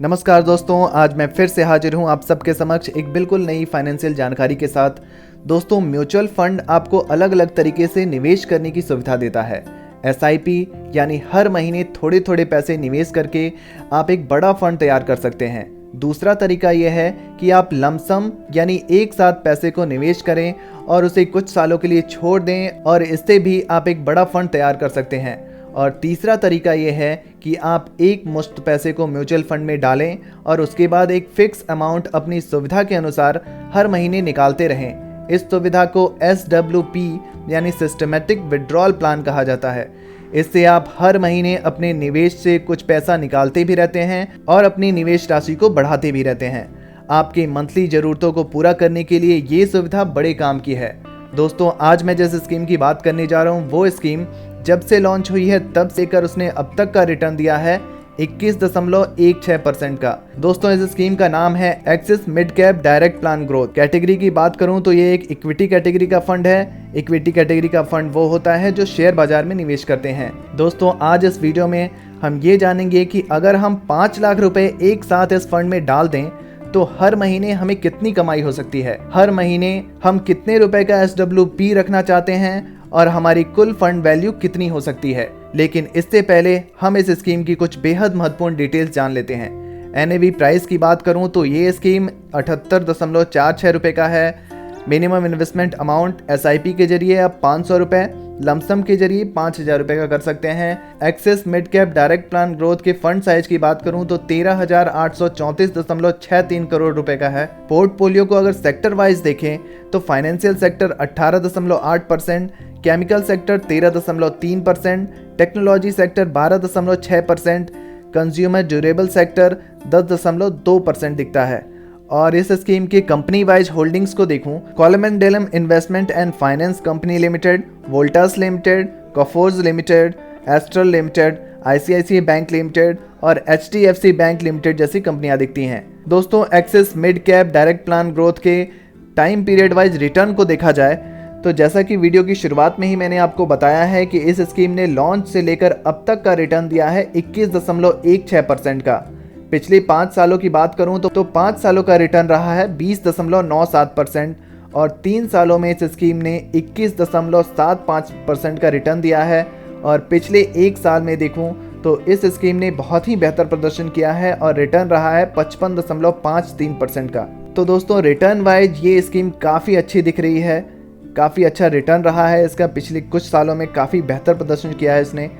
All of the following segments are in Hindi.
नमस्कार दोस्तों, आज मैं फिर से हाजिर हूं आप सबके समक्ष एक बिल्कुल नई फाइनेंशियल जानकारी के साथ। दोस्तों, म्यूचुअल फंड आपको अलग अलग तरीके से निवेश करने की सुविधा देता है। SIP यानी हर महीने थोड़े थोड़े पैसे निवेश करके आप एक बड़ा फंड तैयार कर सकते हैं। दूसरा तरीका यह है कि आप लमसम यानी एक साथ पैसे को निवेश करें और उसे कुछ सालों के लिए छोड़ दें और इससे भी आप एक बड़ा फंड तैयार कर सकते हैं। और तीसरा तरीका ये है कि आप एक मुश्त पैसे को म्यूचुअल फंड में डालें और उसके बाद एक फिक्स अमाउंट अपनी सुविधा के अनुसार हर महीने निकालते रहें। इस सुविधा को SWP यानी सिस्टमेटिक विड्रॉल प्लान कहा जाता है। इससे आप हर महीने अपने निवेश से कुछ पैसा निकालते भी रहते हैं और अपनी निवेश राशि को बढ़ाते भी रहते हैं। आपकी मंथली ज़रूरतों को पूरा करने के लिए ये सुविधा बड़े काम की है। दोस्तों, आज मैं जिस स्कीम की बात करने जा रहा हूँ वो स्कीम जब से लॉन्च हुई है तब से कर उसने अब तक का रिटर्न दिया है 21.16% का। दोस्तों, इस स्कीम का नाम है axis mid cap direct plan growth. Category की बात करूं तो ये एक इक्विटी कैटेगरी का फंड है। इक्विटी कैटेगरी का फंड वो होता है जो शेयर बाजार में निवेश करते हैं। दोस्तों, आज इस वीडियो में हम ये जानेंगे कि अगर हम 5 लाख रुपए एक साथ इस फंड में डाल दें तो हर महीने हमें कितनी कमाई हो सकती है, हर महीने हम कितने रुपए का SWP रखना चाहते हैं और हमारी कुल फंड वैल्यू कितनी हो सकती है। लेकिन इससे पहले हम इस स्कीम की कुछ बेहद महत्वपूर्ण डिटेल्स जान लेते हैं। NAV प्राइस की बात करूं तो ये स्कीम 78.46 रुपये का है। मिनिमम इन्वेस्टमेंट अमाउंट SIP के जरिए आप 500 रुपये, लमसम के जरिए 5000 रुपये का कर सकते हैं। Axis mid cap direct plan growth के फंड साइज की बात करूं तो 13,834.63 करोड़ रुपए का है। पोर्टफोलियो को अगर सेक्टर वाइज देखें तो financial sector 18.8%, chemical sector 13.3%, technology sector 12.6%, consumer durable sector 10.2% दिखता है। और इस स्कीम के कंपनी वाइज होल्डिंग्स को देखूं, Cholamandalam investment and finance company limited, Voltas limited, Coforge limited, Astral limited, ICICI bank limited और HDFC बैंक लिमिटेड जैसी कंपनियां दिखती हैं। दोस्तों, Axis mid cap direct plan growth के टाइम पीरियड वाइज रिटर्न को देखा जाए तो जैसा कि वीडियो की शुरुआत में ही मैंने आपको बताया है कि इस स्कीम ने लॉन्च से लेकर अब तक का रिटर्न दिया है 21.16% का। पिछले 5 सालों की बात करूं तो 5 सालों का रिटर्न रहा है 20.97% और 3 सालों में इस स्कीम ने 21.75% का रिटर्न दिया है। और पिछले 1 साल में देखूं तो इस स्कीम ने बहुत ही बेहतर प्रदर्शन किया है और रिटर्न रहा है 55.53% का। तो दोस्तों, रिटर्न वाइज ये स्कीम काफ़ी अच्छी दिख रही है, काफ़ी अच्छा रिटर्न रहा है इसका। पिछले कुछ सालों में काफ़ी बेहतर प्रदर्शन किया है इसने।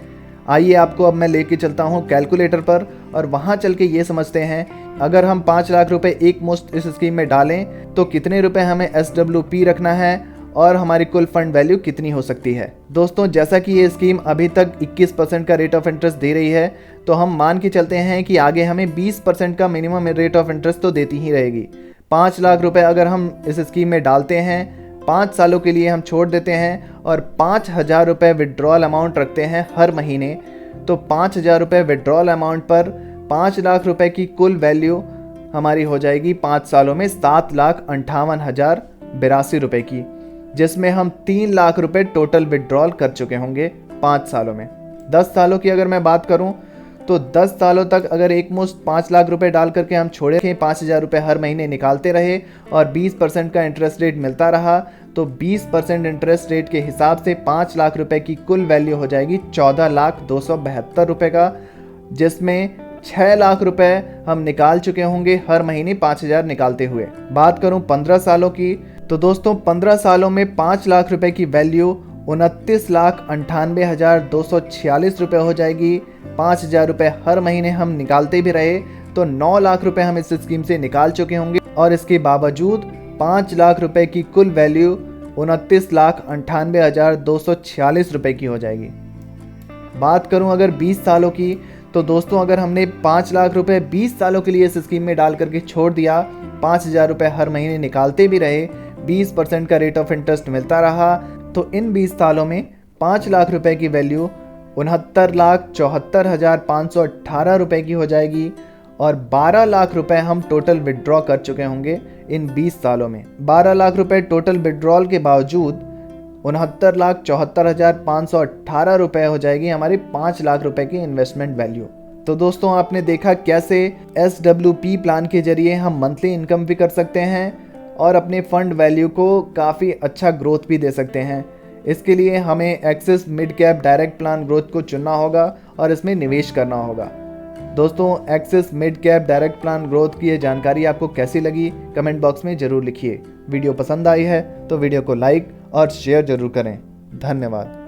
आइए आपको अब मैं लेके चलता हूँ कैलकुलेटर पर और वहाँ चल के ये समझते हैं अगर हम 5 लाख रुपए एक मुश्त इस स्कीम में डालें तो कितने रुपए हमें SWP रखना है और हमारी कुल फंड वैल्यू कितनी हो सकती है। दोस्तों, जैसा कि ये स्कीम अभी तक 21% का रेट ऑफ इंटरेस्ट दे रही है तो हम मान के चलते हैं कि आगे हमें 20% का मिनिमम रेट ऑफ इंटरेस्ट तो देती ही रहेगी। 5 लाख रुपए अगर हम इस स्कीम में डालते हैं, 5 सालों के लिए हम छोड़ देते हैं और 5000 रुपये विड्रॉल अमाउंट रखते हैं हर महीने, तो 5000 रुपये विड्रॉल अमाउंट पर 5 लाख रुपए की कुल वैल्यू हमारी हो जाएगी 5 सालों में 7,58,082 रुपये की, जिसमें हम 3 लाख रुपए टोटल विड्रॉल कर चुके होंगे 5 सालों में। 10 सालों की अगर मैं बात करूं तो 10 सालों तक अगर एक मुश्त 5 लाख रुपए डाल करके हम छोड़े 5000 रुपये हर महीने निकालते रहे और 20% का इंटरेस्ट रेट मिलता रहा तो 20% इंटरेस्ट रेट के हिसाब से 5 लाख रुपए की कुल वैल्यू हो जाएगी 14,272 रुपये का, जिसमें 6 लाख रुपए हम निकाल चुके होंगे हर महीने 5000 निकालते हुए। बात करूं 15 सालों की तो दोस्तों 15 सालों में 5 लाख रुपए की वैल्यू 29,98,246 रुपये हो जाएगी। 5000 रुपये हर महीने हम निकालते भी रहे तो 9 लाख रुपए हम इस स्कीम से निकाल चुके होंगे और इसके बावजूद 5 लाख रुपए की कुल वैल्यू 29,98,246 रुपये की हो जाएगी। बात करूं अगर 20 सालों की तो दोस्तों अगर हमने 5 लाख रुपए 20 सालों के लिए इस स्कीम में डाल करके छोड़ दिया, 5000 रुपये हर महीने निकालते भी रहे, 20% का रेट ऑफ इंटरेस्ट मिलता रहा, तो इन 20 सालों में 5 लाख रुपए की वैल्यू 69,74,518 रुपये की हो जाएगी और 12 लाख रुपए हम टोटल विड्रॉ कर चुके होंगे इन 20 सालों में। 12 लाख रुपए टोटल विड्रॉल के बावजूद 69,74,518 रुपये हो जाएगी हमारी 5 लाख रुपए की इन्वेस्टमेंट वैल्यू। तो दोस्तों आपने देखा कैसे SWP प्लान के जरिए हम मंथली इनकम भी कर सकते हैं और अपने फंड वैल्यू को काफ़ी अच्छा ग्रोथ भी दे सकते हैं। इसके लिए हमें axis mid cap direct plan growth को चुनना होगा और इसमें निवेश करना होगा। दोस्तों Axis mid cap direct plan growth की ये जानकारी आपको कैसी लगी कमेंट बॉक्स में ज़रूर लिखिए। वीडियो पसंद आई है तो वीडियो को लाइक और शेयर ज़रूर करें। धन्यवाद।